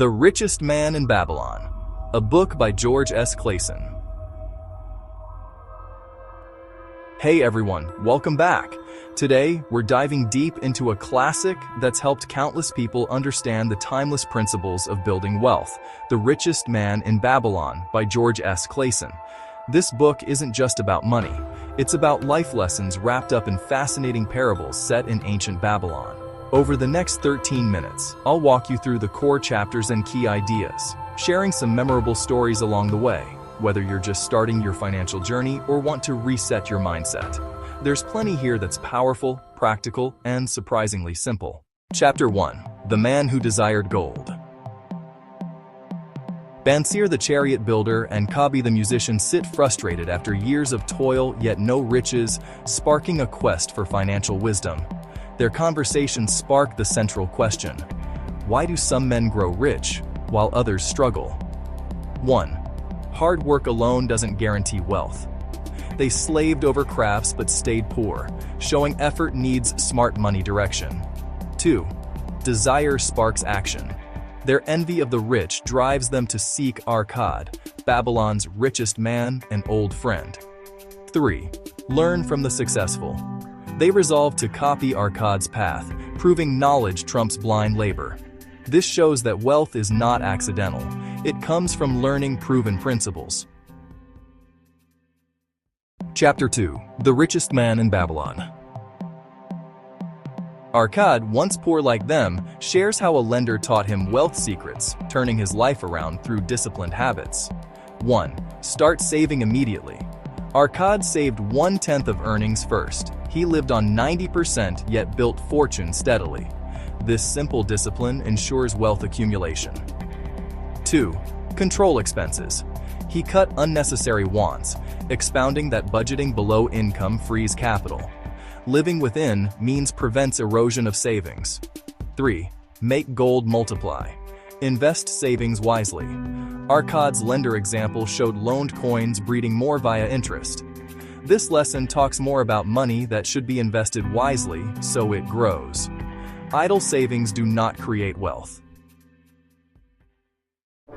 The Richest Man in Babylon, a book by George S. Clason. Hey everyone, welcome back. Today, we're diving deep into a classic that's helped countless people understand the timeless principles of building wealth, The Richest Man in Babylon by George S. Clason. This book isn't just about money, it's about life lessons wrapped up in fascinating parables set in ancient Babylon. Over the next 13 minutes, I'll walk you through the core chapters and key ideas, sharing some memorable stories along the way, whether you're just starting your financial journey or want to reset your mindset. There's plenty here that's powerful, practical, and surprisingly simple. Chapter 1. The Man Who Desired Gold. Bansir the chariot builder and Kabi the musician sit frustrated after years of toil yet no riches, sparking a quest for financial wisdom. Their conversations spark the central question: why do some men grow rich while others struggle? 1. Hard work alone doesn't guarantee wealth. They slaved over crafts but stayed poor, showing effort needs smart money direction. 2. Desire sparks action. Their envy of the rich drives them to seek Arkad, Babylon's richest man and old friend. 3. Learn from the successful. They resolve to copy Arkad's path, proving knowledge trumps blind labor. This shows that wealth is not accidental. It comes from learning proven principles. Chapter 2. The Richest Man in Babylon. Arkad, once poor like them, shares how a lender taught him wealth secrets, turning his life around through disciplined habits. 1. Start saving immediately. Arkad saved 1/10 of earnings first. He lived on 90% yet built fortune steadily. This simple discipline ensures wealth accumulation. 2. Control expenses. He cut unnecessary wants, expounding that budgeting below income frees capital. Living within means prevents erosion of savings. 3. Make gold multiply. Invest savings wisely. Arkad's lender example showed loaned coins breeding more via interest. This lesson talks more about money that should be invested wisely so it grows. Idle savings do not create wealth.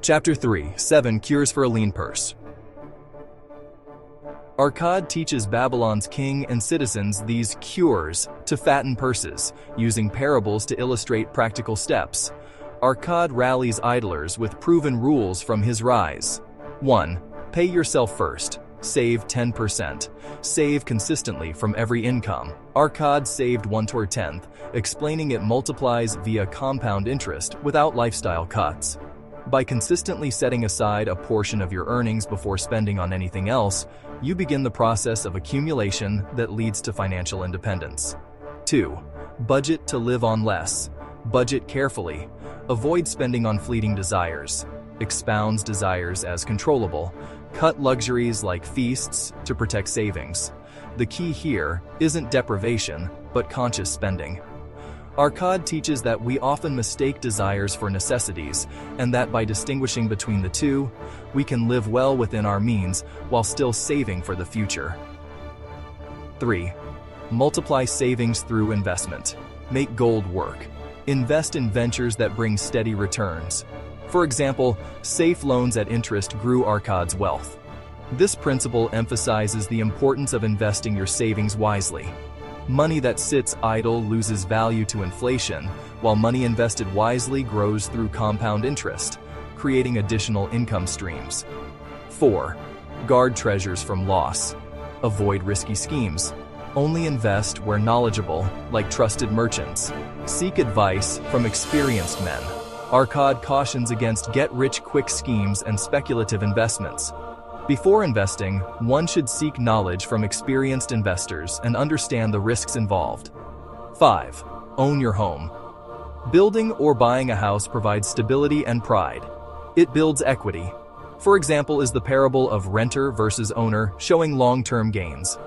Chapter 3. 7 Cures for a Lean Purse. Arkad teaches Babylon's king and citizens these cures to fatten purses, using parables to illustrate practical steps. Arkad rallies idlers with proven rules from his rise. 1. Pay yourself first. Save 10%. Save consistently from every income. Arkad saved 1/10, explaining it multiplies via compound interest without lifestyle cuts. By consistently setting aside a portion of your earnings before spending on anything else, you begin the process of accumulation that leads to financial independence. 2. Budget to live on less. Budget carefully. Avoid spending on fleeting desires. Expounds desires as controllable. Cut luxuries like feasts to protect savings. The key here isn't deprivation, but conscious spending. Arkad teaches that we often mistake desires for necessities, and that by distinguishing between the two, we can live well within our means while still saving for the future. 3. Multiply savings through investment. Make gold work. Invest in ventures that bring steady returns. For example, safe loans at interest grew Arkad's wealth. This principle emphasizes the importance of investing your savings wisely. Money that sits idle loses value to inflation, while money invested wisely grows through compound interest, creating additional income streams. 4. Guard treasures from loss. Avoid risky schemes. Only invest where knowledgeable, like trusted merchants. Seek advice from experienced men. Arkad cautions against get-rich-quick schemes and speculative investments. Before investing, one should seek knowledge from experienced investors and understand the risks involved. 5. Own your home. Building or buying a house provides stability and pride. It builds equity. For example is the parable of renter versus owner, showing long-term gains.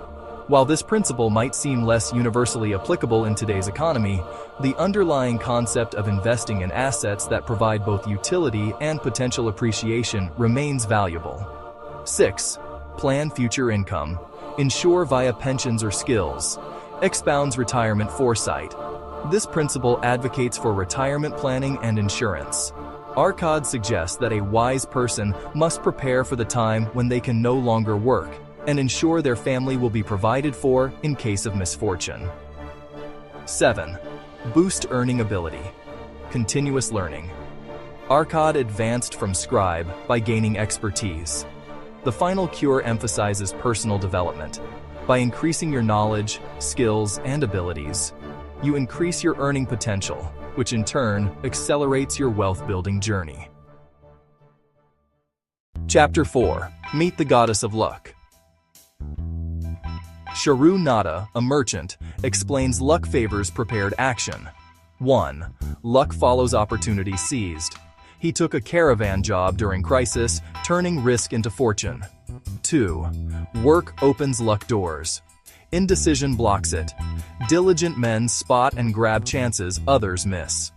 While this principle might seem less universally applicable in today's economy, the underlying concept of investing in assets that provide both utility and potential appreciation remains valuable. 6. Plan future income. Insure via pensions or skills. Expounds retirement foresight. This principle advocates for retirement planning and insurance. Arkad suggests that a wise person must prepare for the time when they can no longer work and ensure their family will be provided for in case of misfortune. 7. Boost earning ability. Continuous learning. Arkad advanced from scribe by gaining expertise. The final cure emphasizes personal development. By increasing your knowledge, skills, and abilities, you increase your earning potential, which in turn accelerates your wealth-building journey. Chapter 4. Meet the Goddess of Luck. Sharu Nada, a merchant, explains luck favors prepared action. 1. Luck follows opportunity seized. He took a caravan job during crisis, turning risk into fortune. 2. Work opens luck doors. Indecision blocks it. Diligent men spot and grab chances others miss.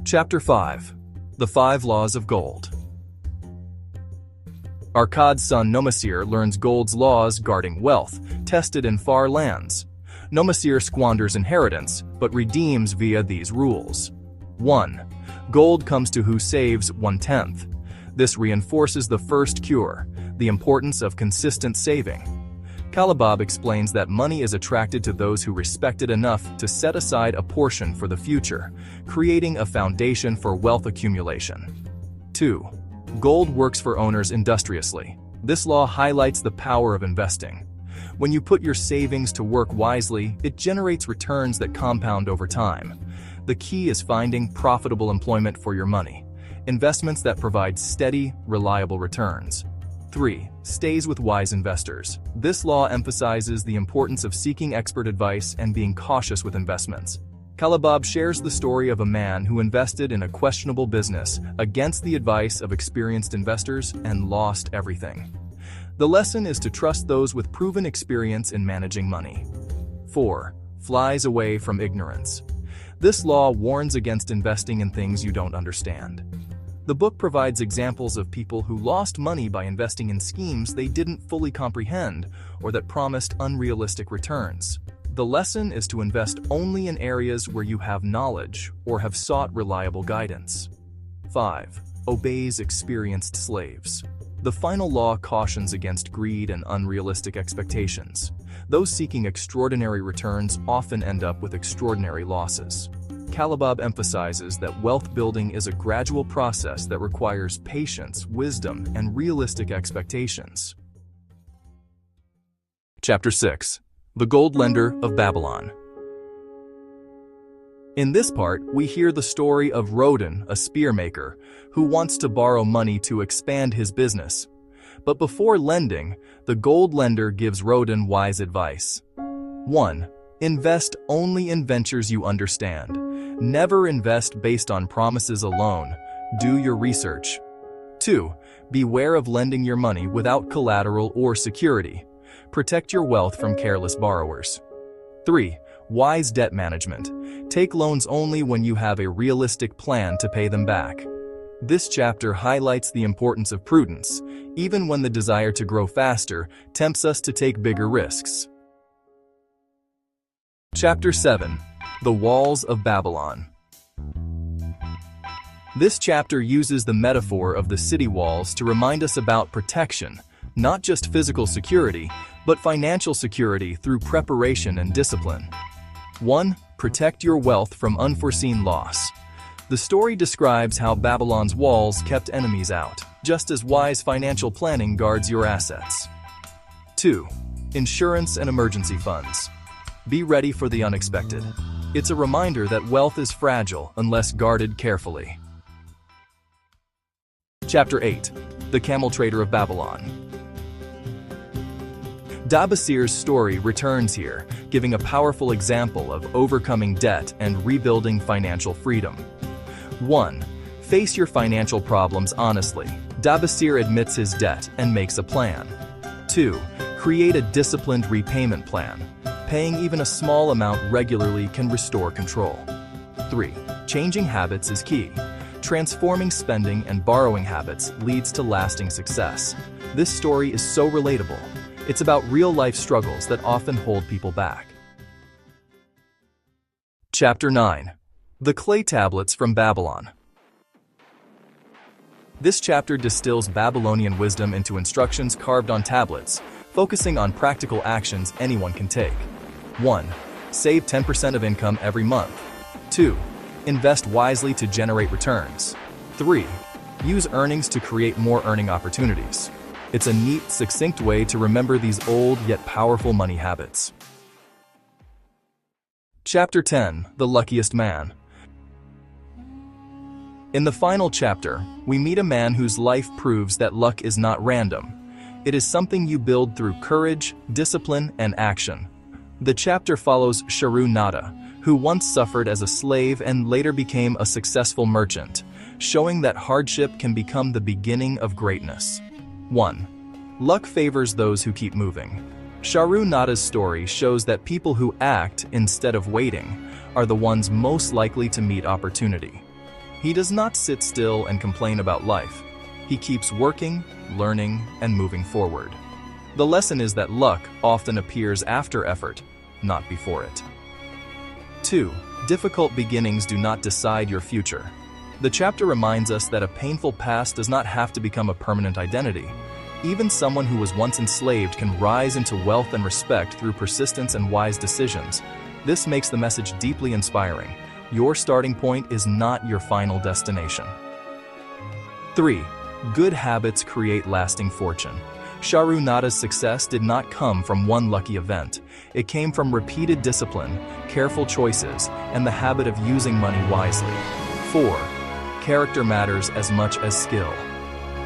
Chapter 5. The 5 Laws of Gold. Arkad's son Nomasir learns gold's laws guarding wealth, tested in far lands. Nomasir squanders inheritance, but redeems via these rules. 1. Gold comes to who saves 1/10. This reinforces the first cure, the importance of consistent saving. Kalabab explains that money is attracted to those who respect it enough to set aside a portion for the future, creating a foundation for wealth accumulation. 2. Gold works for owners industriously. This law highlights the power of investing. When you put your savings to work wisely, it generates returns that compound over time. The key is finding profitable employment for your money, investments that provide steady, reliable returns. 3. Stays with wise investors. This law emphasizes the importance of seeking expert advice and being cautious with investments. Kalabab shares the story of a man who invested in a questionable business against the advice of experienced investors and lost everything. The lesson is to trust those with proven experience in managing money. 4. Flies away from ignorance. This law warns against investing in things you don't understand. The book provides examples of people who lost money by investing in schemes they didn't fully comprehend or that promised unrealistic returns. The lesson is to invest only in areas where you have knowledge or have sought reliable guidance. 5. Obeys experienced slaves. The final law cautions against greed and unrealistic expectations. Those seeking extraordinary returns often end up with extraordinary losses. Kalabab emphasizes that wealth building is a gradual process that requires patience, wisdom, and realistic expectations. Chapter 6. The Gold Lender of Babylon. In this part, we hear the story of Rodin, a spear maker, who wants to borrow money to expand his business. But before lending, the gold lender gives Rodin wise advice. 1. Invest only in ventures you understand. Never invest based on promises alone. Do your research. 2. Beware of lending your money without collateral or security. Protect your wealth from careless borrowers. 3. Wise debt management. Take loans only when you have a realistic plan to pay them back. This chapter highlights the importance of prudence, even when the desire to grow faster tempts us to take bigger risks. Chapter 7. The Walls of Babylon. This chapter uses the metaphor of the city walls to remind us about protection, not just physical security, but financial security through preparation and discipline. 1. Protect your wealth from unforeseen loss. The story describes how Babylon's walls kept enemies out, just as wise financial planning guards your assets. 2. Insurance and emergency funds. Be ready for the unexpected. It's a reminder that wealth is fragile unless guarded carefully. Chapter 8. The Camel Trader of Babylon. Dabasir's story returns here, giving a powerful example of overcoming debt and rebuilding financial freedom. 1. Face your financial problems honestly. Dabasir admits his debt and makes a plan. 2. Create a disciplined repayment plan. Paying even a small amount regularly can restore control. 3. Changing habits is key. Transforming spending and borrowing habits leads to lasting success. This story is so relatable. It's about real-life struggles that often hold people back. Chapter 9. The clay tablets from Babylon. This chapter distills Babylonian wisdom into instructions carved on tablets, focusing on practical actions anyone can take. 1. Save 10% of income every month. 2. Invest wisely to generate returns. 3. Use earnings to create more earning opportunities. It's a neat, succinct way to remember these old yet powerful money habits. Chapter 10. The Luckiest Man. In the final chapter, we meet a man whose life proves that luck is not random. It is something you build through courage, discipline, and action. The chapter follows Sharu Nada, who once suffered as a slave and later became a successful merchant, showing that hardship can become the beginning of greatness. 1. Luck favors those who keep moving. Sharu Nada's story shows that people who act instead of waiting are the ones most likely to meet opportunity. He does not sit still and complain about life. He keeps working, learning, and moving forward. The lesson is that luck often appears after effort, not before it. 2. Difficult beginnings do not decide your future. The chapter reminds us that a painful past does not have to become a permanent identity. Even someone who was once enslaved can rise into wealth and respect through persistence and wise decisions. This makes the message deeply inspiring. Your starting point is not your final destination. 3. Good habits create lasting fortune. Sharu Nada's success did not come from one lucky event. It came from repeated discipline, careful choices, and the habit of using money wisely. 4. Character matters as much as skill.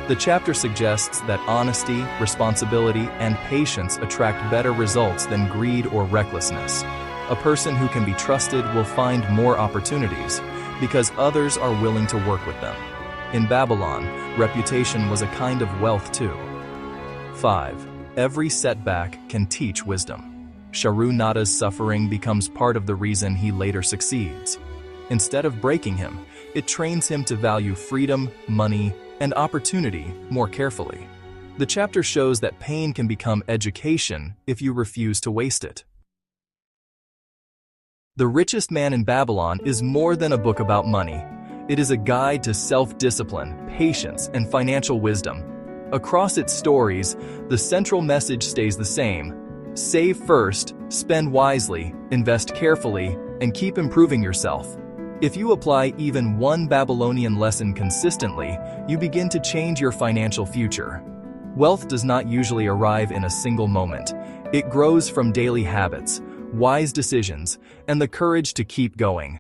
The chapter suggests that honesty, responsibility, and patience attract better results than greed or recklessness. A person who can be trusted will find more opportunities because others are willing to work with them. In Babylon, reputation was a kind of wealth too. 5. Every setback can teach wisdom. Sharu Nada's suffering becomes part of the reason he later succeeds. Instead of breaking him, it trains him to value freedom, money, and opportunity more carefully. The chapter shows that pain can become education if you refuse to waste it. The Richest Man in Babylon is more than a book about money. It is a guide to self-discipline, patience, and financial wisdom. Across its stories, the central message stays the same. Save first, spend wisely, invest carefully, and keep improving yourself. If you apply even one Babylonian lesson consistently, you begin to change your financial future. Wealth does not usually arrive in a single moment. It grows from daily habits, wise decisions, and the courage to keep going.